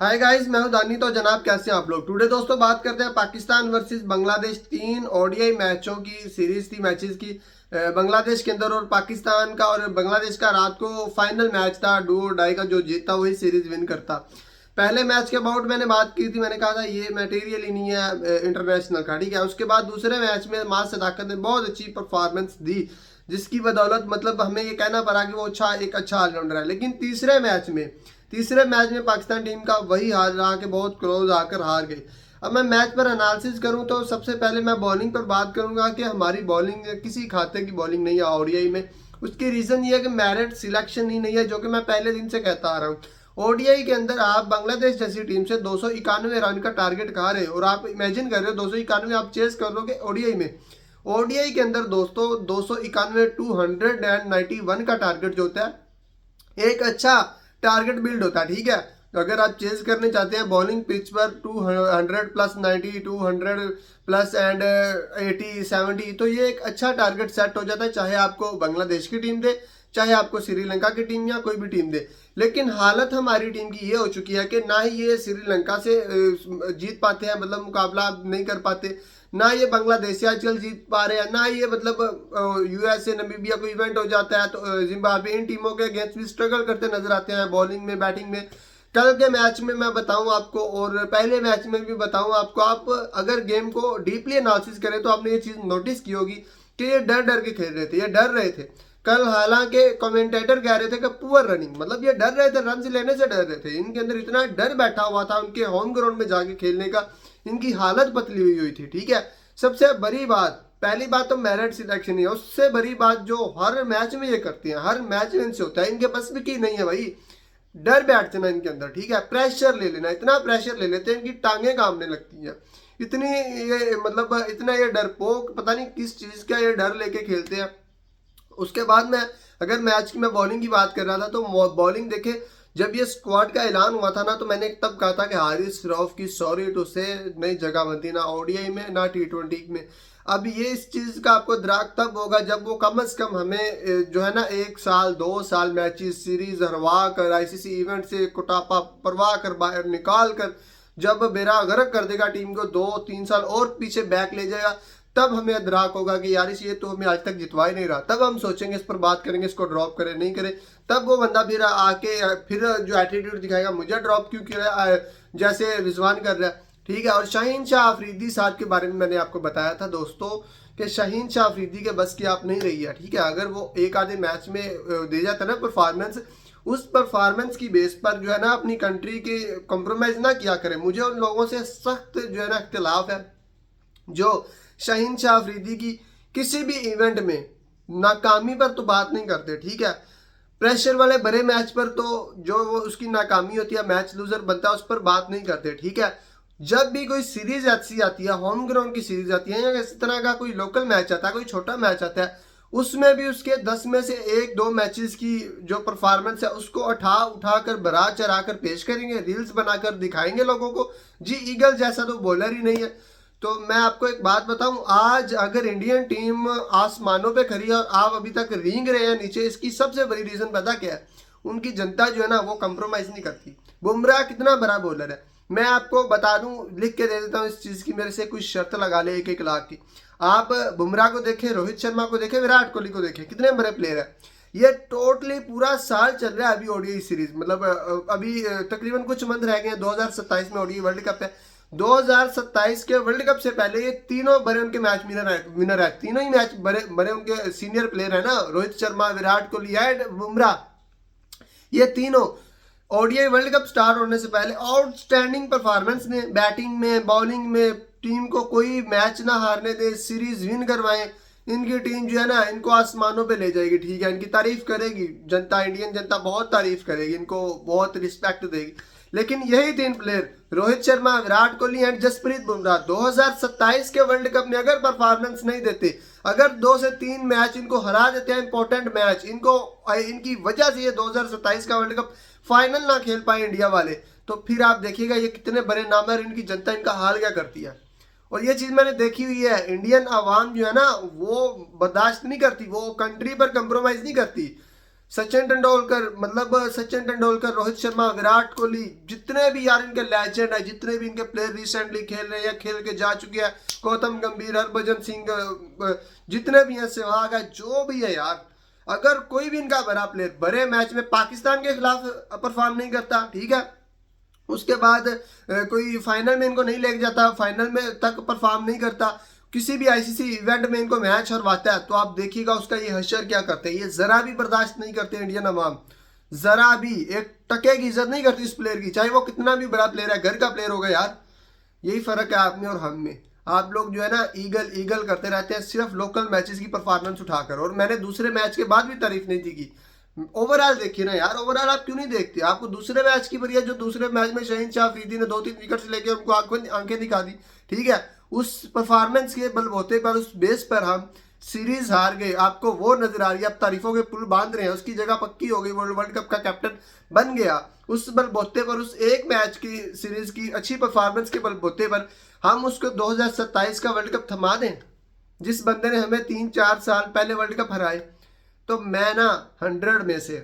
Hi guys, मैं हूं दानी। तो जनाब कैसे हैं आप लोग। टुडे दोस्तों बात करते हैं पाकिस्तान वर्सेस बांग्लादेश। 3 ओडीआई मैचों की सीरीज थी, मैचेस की बांग्लादेश के अंदर और पाकिस्तान का और बांग्लादेश का रात को फाइनल मैच था। डू और डाई का जो जीतता वही सीरीज विन करता। पहले मैच के अबाउट मैंने बात की थी, मैंने कहा था ये मटेरियल ही नहीं है इंटरनेशनल का, ठीक है। उसके बाद दूसरे मैच में मां सदाकत ने बहुत अच्छी परफॉर्मेंस दी, जिसकी बदौलत मतलब हमें ये कहना पड़ा कि वो एक अच्छा ऑलराउंडर है। लेकिन तीसरे मैच में पाकिस्तान टीम का वही हाल रहा कि बहुत क्लोज आकर हार गई। अब मैं मैच पर एनालिसिस करूं तो सबसे पहले मैं बॉलिंग पर बात करूंगा कि हमारी बॉलिंग किसी खाते की बॉलिंग नहीं है ओडीआई में। उसकी रीज़न ये है कि मेरिट सिलेक्शन ही नहीं है, जो कि मैं पहले दिन से कहता आ रहा हूँ। ओडीआई के अंदर आप बांग्लादेश जैसी टीम से 291 रन का टारगेट खा रहे हो और आप इमेजिन कर रहे हो 291 आप चेस कर लोगे ओडीआई में। ओडीआई के अंदर दोस्तों 291 291 का टारगेट जो होता है एक अच्छा टारगेट बिल्ड होता है, ठीक है। तो अगर आप चेज करने चाहते हैं बॉलिंग पिच पर 200 प्लस 90 200 प्लस एंड 80 70, तो ये एक अच्छा टारगेट सेट हो जाता है, चाहे आपको बांग्लादेश की टीम दे, चाहे आपको श्रीलंका की टीम या कोई भी टीम दे। लेकिन हालत हमारी टीम की ये हो चुकी है कि ना ही ये श्रीलंका से जीत पाते हैं, मतलब मुकाबला नहीं कर पाते, ना ये बांग्लादेश से आजकल जीत पा रहे हैं, ना ये मतलब यूएसए नमीबिया कोई इवेंट हो जाता है तो जिम्बाब्वे, इन टीमों के अगेंस्ट भी स्ट्रगल करते नजर आते हैं बॉलिंग में, बैटिंग में। कल के मैच में मैं बताऊं आपको और पहले मैच में भी बताऊं आपको, आप अगर गेम को डीपली एनालिसिस करें तो आपने ये चीज नोटिस की होगी कि ये डर डर के खेल रहे थे, ये डर रहे थे कल। हालांकि कमेंटेटर कह रहे थे कि पुअर रनिंग, मतलब ये डर रहे थे, रन लेने से डर रहे थे। इनके अंदर इतना डर बैठा हुआ था उनके होम ग्राउंड में जाके खेलने का, इनकी हालत पतली हुई थी, ठीक है। सबसे बड़ी बात, पहली बात तो मेरिट सिलेक्शन ही है। उससे बड़ी बात जो हर मैच में ये करती है, हर मैच में इनसे होता है, इनके बस भी की नहीं है भाई। डर बैठते ना इनके अंदर, ठीक है। प्रेशर ले लेना, इतना प्रेशर ले लेते हैं इनकी टांगे कांपने लगती हैं। इतनी ये मतलब इतना ये डरपोक, पता नहीं किस चीज का ये डर लेके खेलते हैं। उसके बाद में अगर मैच की मैं बॉलिंग की बात कर रहा था तो बॉलिंग देखे, जब ये स्क्वाड का ऐलान हुआ था ना तो मैंने तब कहा था कि हारिस रऊफ की सॉरी टू से नई जगह बनती, ना ओडीआई में ना टी20 में। अब ये इस चीज का आपको द्राक तब होगा जब वो कम से कम हमें जो है ना 1 साल 2 साल मैचेस सीरीज हरवा कर, आईसीसी इवेंट से कुटापा परवा कर बाहर निकाल कर, जब बेड़ा गर्क कर देगा टीम को, 2-3 साल और पीछे बैक ले जाएगा, तब हमें अदराक होगा कि यार ये तो हमें आज तक जितवा ही नहीं रहा। तब हम सोचेंगे, इस पर बात करेंगे, इसको ड्रॉप करें नहीं करें। तब वो बंदा फिर आके फिर जो एटीट्यूड दिखाएगा, मुझे ड्रॉप क्यों किया जैसे रिजवान कर रहा है, ठीक है। और शाहीन शाह अफरीदी साहब के बारे में मैंने आपको बताया था दोस्तों कि शाहीन शाह अफरीदी के बस की आप नहीं रही है, ठीक है। अगर वो एक आधे मैच में दे जाता ना परफॉर्मेंस, उस परफॉर्मेंस की बेस पर जो है ना अपनी कंट्री के कॉम्प्रोमाइज ना किया करे। मुझे उन लोगों से सख्त जो है ना इख्तिलाफ है जो शाहीन शाह अफरीदी की किसी भी इवेंट में नाकामी पर तो बात नहीं करते, ठीक है। प्रेशर वाले बड़े मैच पर तो जो वो उसकी नाकामी होती है, मैच लूजर बनता है, उस पर बात नहीं करते, ठीक है। जब भी कोई सीरीज ऐसी आती है, होम ग्राउंड की सीरीज आती है या इस तरह का कोई लोकल मैच आता है, कोई छोटा मैच आता है, उसमें भी उसके 10 में से 1-2 मैचेस की जो परफॉर्मेंस है उसको उठा कर बरा चढ़ा कर पेश करेंगे, रील्स बनाकर दिखाएंगे लोगों को। जी ईगल जैसा तो बॉलर ही नहीं है। तो मैं आपको एक बात बताऊं, आज अगर इंडियन टीम आसमानों पे खड़ी है और आप अभी तक रेंग रहे हैं नीचे, इसकी सबसे बड़ी रीजन पता क्या है? उनकी जनता जो है ना वो कंप्रोमाइज नहीं करती। बुमराह कितना बड़ा बॉलर है, मैं आपको बता दूं, लिख के दे देता हूं इस चीज की, मेरे से कुछ शर्त लगा ले 1-1 लाख की। आप बुमराह को देखें, रोहित शर्मा को देखें, विराट कोहली को देखें, कितने बड़े प्लेयर है। ये टोटली पूरा साल चल रहा है अभी ओडीआई सीरीज, मतलब अभी तकरीबन कुछ मंथ रह गए हैं, 2027 में ओडीआई वर्ल्ड कप है। 2027 के वर्ल्ड कप से पहले ये तीनों बड़े उनके मैच विनर है, तीनों ही मैच बड़े बड़े उनके सीनियर प्लेयर है ना, रोहित शर्मा, विराट कोहली एंड बुमराह। ये तीनों ओडीआई वर्ल्ड कप स्टार्ट होने से पहले आउटस्टैंडिंग परफॉर्मेंस में, बैटिंग में, बॉलिंग में, टीम को कोई मैच ना हारने दे, सीरीज विन करवाएं। इनकी टीम जो है ना इनको आसमानों पे ले जाएगी, ठीक है। इनकी तारीफ करेगी जनता, इंडियन जनता बहुत तारीफ करेगी, इनको बहुत रिस्पेक्ट देगी। लेकिन यही 3 प्लेयर, रोहित शर्मा, विराट कोहली एंड जसप्रीत बुमराह, 2027 के वर्ल्ड कप में अगर परफॉर्मेंस नहीं देते, अगर 2 से 3 मैच इनको हरा देते हैं, इंपॉर्टेंट मैच, इनको इनकी वजह से ये 2027 का वर्ल्ड कप फाइनल ना खेल पाए इंडिया वाले, तो फिर आप देखिएगा ये कितने बड़े नाम है, इनकी जनता इनका हाल क्या करती है। और ये चीज मैंने देखी हुई है, इंडियन आवाम जो है ना वो बर्दाश्त नहीं करती, वो कंट्री पर कंप्रोमाइज नहीं करती। सचिन तेंदुलकर, मतलब सचिन तेंदुलकर, रोहित शर्मा, विराट कोहली, जितने भी यार इनके लेजेंड है, जितने भी इनके प्लेयर रिसेंटली खेल रहे हैं या खेल के जा चुके हैं, गौतम गंभीर, हरभजन सिंह, जितने भी हैं, सहवाग है, जो भी है यार, अगर कोई भी इनका बड़ा प्लेयर बड़े मैच में पाकिस्तान के खिलाफ परफॉर्म नहीं करता, ठीक है, उसके बाद कोई फाइनल में इनको नहीं लेके जाता, फाइनल में तक परफॉर्म नहीं करता, किसी भी आईसीसी इवेंट में इनको मैच हरवाता है, तो आप देखिएगा उसका ये हशर क्या करते हैं। ये जरा भी बर्दाश्त नहीं करते इंडियन अवाम, जरा भी एक टके की इज्जत नहीं करती इस प्लेयर की, चाहे वो कितना भी बड़ा प्लेयर है, घर का प्लेयर होगा यार। यही फर्क है आप में और हम में। आप लोग जो है ना ईगल ईगल करते रहते हैं सिर्फ लोकल मैचेस की परफॉर्मेंस उठाकर, और मैंने दूसरे मैच के बाद भी तारीफ नहीं थी की। ओवरऑल देखिए ना यार, ओवरऑल आप क्यों नहीं देखते? आपको दूसरे मैच की बढ़िया, जो दूसरे मैच में शहीन शाह अफरीदी ने 2-3 विकेट लेके उनको आंखें दिखा दी, ठीक है, उस परफॉर्मेंस के बलबूते पर, उस बेस पर हम सीरीज हार गए। आपको वो नजर आ रही है, आप तारीफों के पुल बांध रहे हैं, उसकी जगह पक्की हो गई, वर्ल्ड कप का कैप्टन बन गया। उस बलबूते पर, उस एक मैच की सीरीज की अच्छी परफॉर्मेंस के बलबूते पर हम उसको 2027 का वर्ल्ड कप थमा दें, जिस बंदे ने हमें 3-4 साल पहले वर्ल्ड कप हराए। तो मैं ना 100 में से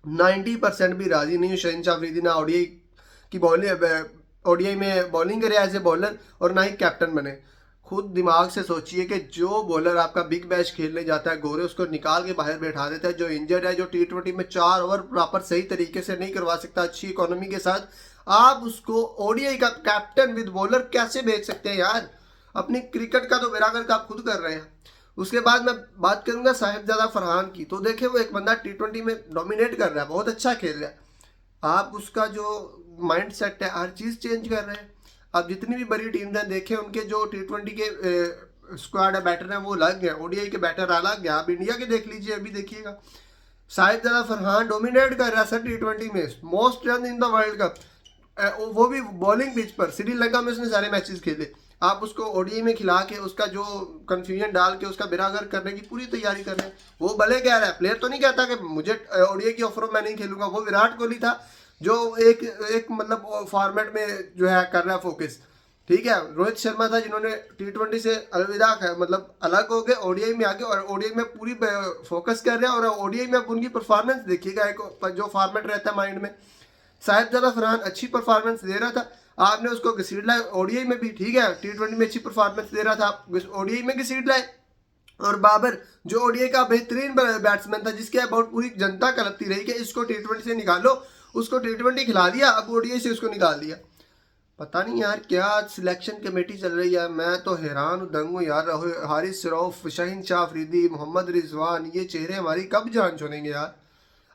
90% भी राजी नहीं हूँ शहीन शाह अफरीदी ना ओडीआई की बॉलिंग, ओडीआई में बॉलिंग करे एज ए बॉलर, और ना ही कैप्टन बने। खुद दिमाग से सोचिए कि जो बॉलर आपका बिग मैच खेलने जाता है, गोरे उसको निकाल के बाहर बैठा देता है, जो इंजर्ड है, जो T20 में 4 ओवर प्रॉपर सही तरीके से नहीं करवा सकता अच्छी इकोनॉमी के साथ, आप उसको ओडीआई का कैप्टन विद बॉलर कैसे भेज सकते हैं यार? अपनी क्रिकेट का तो बेरागर का आप खुद कर रहे हैं। उसके बाद मैं बात करूंगा साहिबजादा फरहान की। तो देखे वो एक बंदा T20 में डोमिनेट कर रहा है, बहुत अच्छा खेल रहा है, आप उसका जो माइंड सेट है हर चीज़ चेंज कर रहे हैं। अब जितनी भी बड़ी टीम हैं देखें, उनके जो T20 के स्क्वाड है, बैटर हैं, वो अलग है, ओडीआई के बैटर अलग है। आप इंडिया के देख लीजिए, अभी देखिएगा साहिबजादा फरहान डोमिनेट कर रहा है सर T20 में, most run in the world cup, वो भी बॉलिंग पिच पर। श्रीलंका में उसने सारे मैचेस खेले, आप उसको ओडीआई में खिला के उसका जो कंफ्यूजन डाल के उसका बेरागर करने की पूरी तैयारी कर रहे हैं। वो भले कह रहा है, प्लेयर तो नहीं कहता कि मुझे ओडीआई की ऑफर मैं नहीं खेलूंगा। वो विराट कोहली था जो एक मतलब फॉर्मेट में जो है कर रहा है फोकस, ठीक है। रोहित शर्मा था जिन्होंने T20 से अलविदा मतलब अलग हो गए, ओडीआई में आके, और ओडीआई में पूरी फोकस कर रहे हैं, और ओडीआई में अब उनकी परफॉर्मेंस देखिएगा, एक जो फॉर्मेट रहता है माइंड में। साहिबजादा फरहान अच्छी परफॉर्मेंस दे रहा था, आपने उसको घसीट लाए ओडीआई में भी, ठीक है, T20 में अच्छी परफॉर्मेंस दे रहा था, आप ओडीआई में घसीट लाए। और बाबर जो ओडीआई का बेहतरीन बैट्समैन था, जिसके अबाउट पूरी जनता कलपती रही कि इसको T20 से निकालो, उसको T20 खिला दिया, अब ओडीआई से उसको निकाल दिया। पता नहीं यार क्या सिलेक्शन कमेटी चल रही है, मैं तो हैरान हूँ, दंग हूँ यार। हारिस रऊफ, शहीन शाह अफरीदी, मोहम्मद रिजवान, ये चेहरे हमारी कब जान छोड़ेंगे यार?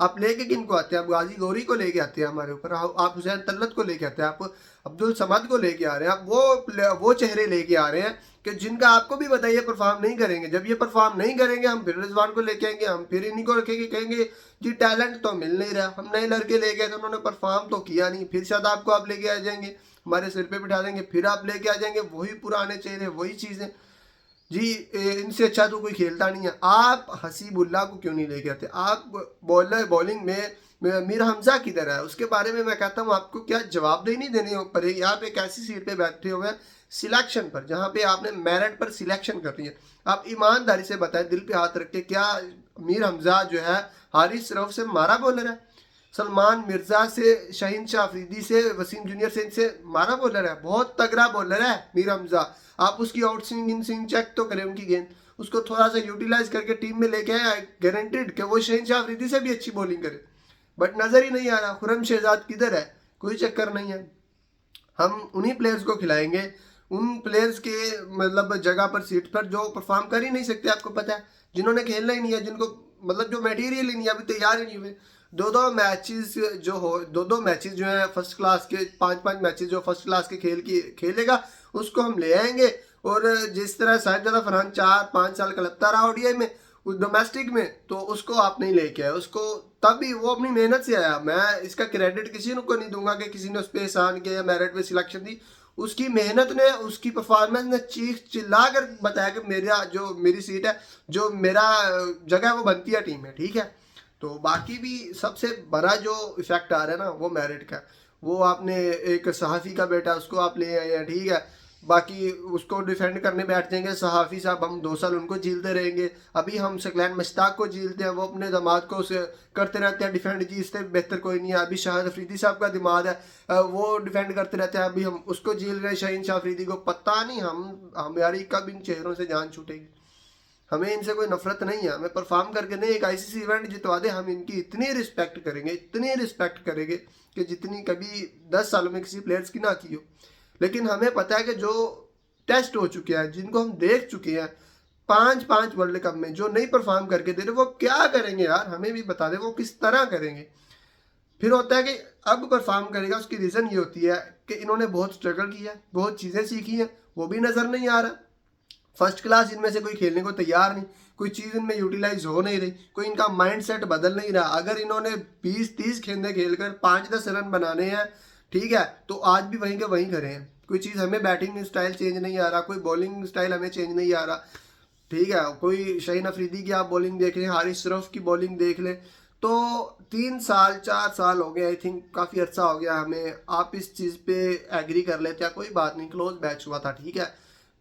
आप लेके किन को आते हैं? आप गाजी गौरी को लेके आते हैं हमारे ऊपर, आप हुसैन तल्लत को लेके आते हैं, आप अब्दुल समद को लेके आ रहे हैं, आप वो चेहरे लेके आ रहे हैं कि जिनका आपको भी बताइए परफॉर्म नहीं करेंगे। जब ये परफॉर्म नहीं करेंगे, हम फिर रिजवान को लेके आएंगे, हम फिर इन्हीं को रखेंगे, कहेंगे जी टैलेंट तो मिल नहीं रहा, हम नए लड़के ले गए तो उन्होंने परफॉर्म तो किया नहीं, फिर शायद आपको आप लेके आ जाएंगे, हमारे सिर पे बिठा देंगे, फिर आप लेके आ जाएंगे वही पुराने चेहरे, वही चीज़ें। जी इनसे अच्छा तो कोई खेलता नहीं है। आप हसीबुल्ला को क्यों नहीं लेके आते? आप बॉलिंग में मीर हमजा किधर है? उसके बारे में मैं कहता हूँ आपको क्या जवाबदेही नहीं देनी पड़ेगी। आप एक ऐसी सीट पे बैठे हुए हैं सिलेक्शन पर, जहाँ पे आपने मेरिट पर सिलेक्शन करनी है। आप ईमानदारी से बताएं, दिल पे हाथ रख के, क्या मीर हमजा जो है हारिस रऊफ से मारा बॉलर है? सलमान मिर्जा से, शहीन शाह अफरीदी से, वसीम जूनियर से, इनसे मारा बॉलर है? बहुत तगड़ा बॉलर है मीर हमजा। आप उसकी out swing in swing check तो करें, उनकी गेंद, उसको थोड़ा सा यूटिलाइज करके टीम में लेके आए, गारंटेड कि वो शहीन शाह अफरीदी से भी अच्छी बॉलिंग करे। बट नज़र ही नहीं आ रहा। खुरम शहजाद किधर है? कोई चक्कर नहीं है। हम उन्हीं प्लेयर्स को खिलाएंगे, उन प्लेयर्स के मतलब जगह पर, सीट पर, जो परफॉर्म कर ही नहीं सकते, आपको पता है, जिन्होंने खेलना ही नहीं है, जिनको मतलब जो मटेरियल ही नहीं है, अभी तैयार ही नहीं हुए। दो दो मैचेस जो है फर्स्ट क्लास के, 5-5 मैचेस जो फर्स्ट क्लास के खेलेगा, उसको हम ले आएंगे। और जिस तरह साहिबजादा फरहान 4-5 साल कलपता रहा ओडीआई में, डोमेस्टिक में, तो उसको आप नहीं लेके आए, उसको तब भी वो अपनी मेहनत से आया। मैं इसका क्रेडिट किसी को नहीं दूंगा कि किसी ने उस पर एहसान किया या मेरिट पे सिलेक्शन दी। उसकी मेहनत ने, उसकी परफॉर्मेंस ने चीख चिल्ला कर बताया कि मेरी सीट है, जो मेरा जगह है, वो बनती है टीम में, ठीक है। तो बाकी भी सबसे बड़ा जो इफेक्ट आ रहा है ना, वो मेरिट का। वो आपने एक सहाफ़ी का बेटा, उसको आप ले आए हैं, ठीक है, बाकी उसको डिफेंड करने बैठ जाएंगे सहाफ़ी साहब, हम 2 साल उनको झीलते रहेंगे। अभी हम सकलैन मश्ताक को झीलते हैं, वो अपने दामाद को उसे करते रहते हैं डिफेंड, जी इससे बेहतर कोई नहीं है। अभी शाहिद अफरीदी साहब का दामाद है, वो डिफेंड करते रहते हैं, अभी हम उसको झील रहे हैं शाहीन शाह अफरीदी को। पता नहीं हमारी कब इन चेहरों से जान छूटेगी। हमें इनसे कोई नफरत नहीं है, हमें परफॉर्म करके नहीं, एक आईसीसी इवेंट जितवा दे, हम इनकी इतनी रिस्पेक्ट करेंगे, इतनी रिस्पेक्ट करेंगे कि जितनी कभी 10 सालों में किसी प्लेयर्स की ना की हो। लेकिन हमें पता है कि जो टेस्ट हो चुके हैं, जिनको हम देख चुके हैं 5 वर्ल्ड कप में, जो नहीं परफॉर्म करके दे रहे, वो क्या करेंगे यार, हमें भी बता दें वो किस तरह करेंगे। फिर होता है कि अब परफॉर्म करेगा, उसकी रीज़न ये होती है कि इन्होंने बहुत स्ट्रगल किया है, बहुत चीज़ें सीखी हैं, वो भी नज़र नहीं आ रहा। फर्स्ट क्लास इनमें से कोई खेलने को तैयार नहीं, कोई चीज़ इनमें यूटिलाइज हो नहीं रही, कोई इनका माइंड सेट बदल नहीं रहा। अगर इन्होंने 20-30 गेंदें खेलकर 5-10 रन बनाने हैं, ठीक है, तो आज भी वहीं के वहीं खड़े हैं। कोई चीज़ हमें बैटिंग स्टाइल चेंज नहीं आ रहा, कोई बॉलिंग स्टाइल हमें चेंज नहीं आ रहा, ठीक है। कोई शाहीन अफरीदी की आप बॉलिंग देख लें, हारिस शरफ की बॉलिंग देख लें, तो 3 साल 4 साल हो गए, आई थिंक काफ़ी अर्सा हो गया हमें। आप इस चीज़ पे एग्री कर लेते हैं, कोई बात नहीं, क्लोज मैच हुआ था, ठीक है,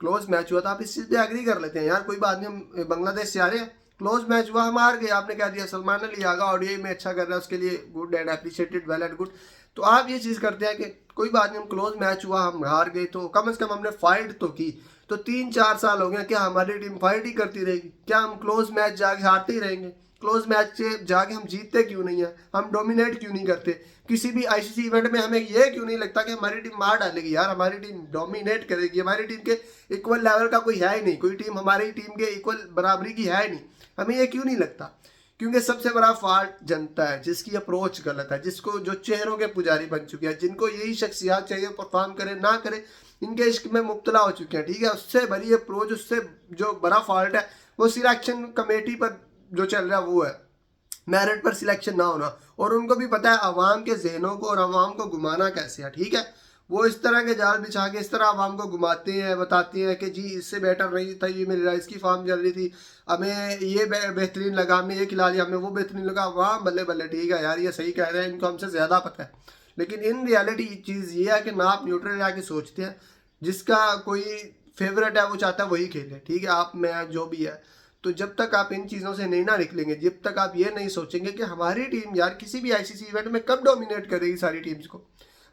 क्लोज मैच हुआ था, आप इस चीज़ पे एग्री कर लेते हैं यार, कोई बात नहीं, हम बांग्लादेश से आ रहे हैं, क्लोज मैच हुआ, हम हार गए, आपने कह दिया सलमान अली आगा ओडीआई में अच्छा कर रहा है, उसके लिए good and appreciated, well and good. तो आप ये चीज़ करते हैं कि कोई बात नहीं, हम क्लोज मैच हुआ, हम हार गए, तो कम से कम हमने फाइट तो की। तो 3-4 साल हो गए, क्या हमारी टीम फाइट ही करती रहेगी? क्या हम क्लोज मैच जाके हारते ही रहेंगे? क्लोज मैच से जाके हम जीतते क्यों नहीं है? हम डोमिनेट क्यों नहीं करते? किसी भी आईसीसी इवेंट में हमें ये क्यों नहीं लगता कि हमारी टीम मार डालेगी यार, हमारी टीम डोमिनेट करेगी, हमारी टीम के इक्वल लेवल का कोई है ही नहीं, कोई टीम हमारी टीम के इक्वल बराबरी की है ही नहीं। हमें ये क्यों नहीं लगता? क्योंकि सबसे बड़ा फॉल्ट जनता है, जिसकी अप्रोच गलत है, जिसको जो चेहरों के पुजारी बन चुके हैं, जिनको यही शख्सियात चाहिए परफॉर्म करे ना करे, इनके इश्क में मुब्तला हो चुके हैं, ठीक है। उससे बड़ी अप्रोच, उससे जो बड़ा फॉल्ट है वो सिलेक्शन कमेटी पर जो चल रहा है वो है, मेरिट पर सिलेक्शन ना होना। और उनको भी पता है आवाम के जहनों को और आवाम को घुमाना कैसे है, ठीक है। वो इस तरह के जाल बिछा के इस तरह आवाम को घुमाते हैं, बताते हैं कि जी इससे बेटर नहीं था, ये मिल रहा है, इसकी फार्म चल रही थी, हमें ये बेहतरीन लगा, हमने ये खिला लिया, हमें वो बेहतरीन लगा, वाह बल्ले बल्ले, ठीक है यार, ये सही कह रहे हैं, इनको हमसे ज़्यादा पता है। लेकिन इन रियलिटी चीज़ ये है कि ना आप न्यूट्रल आके सोचते हैं, जिसका कोई फेवरेट है वो चाहता है वही खेले, ठीक है, आप मैं जो भी है। तो जब तक आप इन चीज़ों से नहीं ना निकलेंगे, जब तक आप ये नहीं सोचेंगे कि हमारी टीम यार किसी भी आईसीसी इवेंट में कब डोमिनेट करेगी सारी टीम्स को,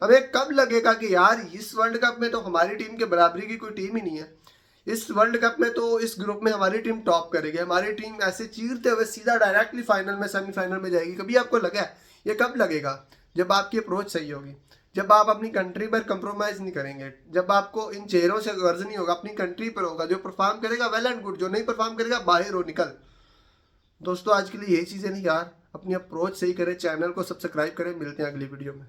हमें कब लगेगा कि यार इस वर्ल्ड कप में तो हमारी टीम के बराबरी की कोई टीम ही नहीं है, इस वर्ल्ड कप में तो इस ग्रुप में हमारी टीम टॉप करेगी, हमारी टीम ऐसे चीरते हुए सीधा डायरेक्टली फाइनल में सेमीफाइनल में जाएगी, कभी आपको लगा है? ये कब लगेगा? जब आपकी अप्रोच सही होगी, जब आप अपनी कंट्री पर कंप्रोमाइज़ नहीं करेंगे, जब आपको इन चेहरों से गर्ज नहीं होगा, अपनी कंट्री पर होगा, जो परफॉर्म करेगा वेल एंड गुड, जो नहीं परफॉर्म करेगा बाहर हो निकल। दोस्तों आज के लिए यही चीज़ें नहीं यार, अपनी अप्रोच सही करें, चैनल को सब्सक्राइब करें, मिलते हैं अगली वीडियो में।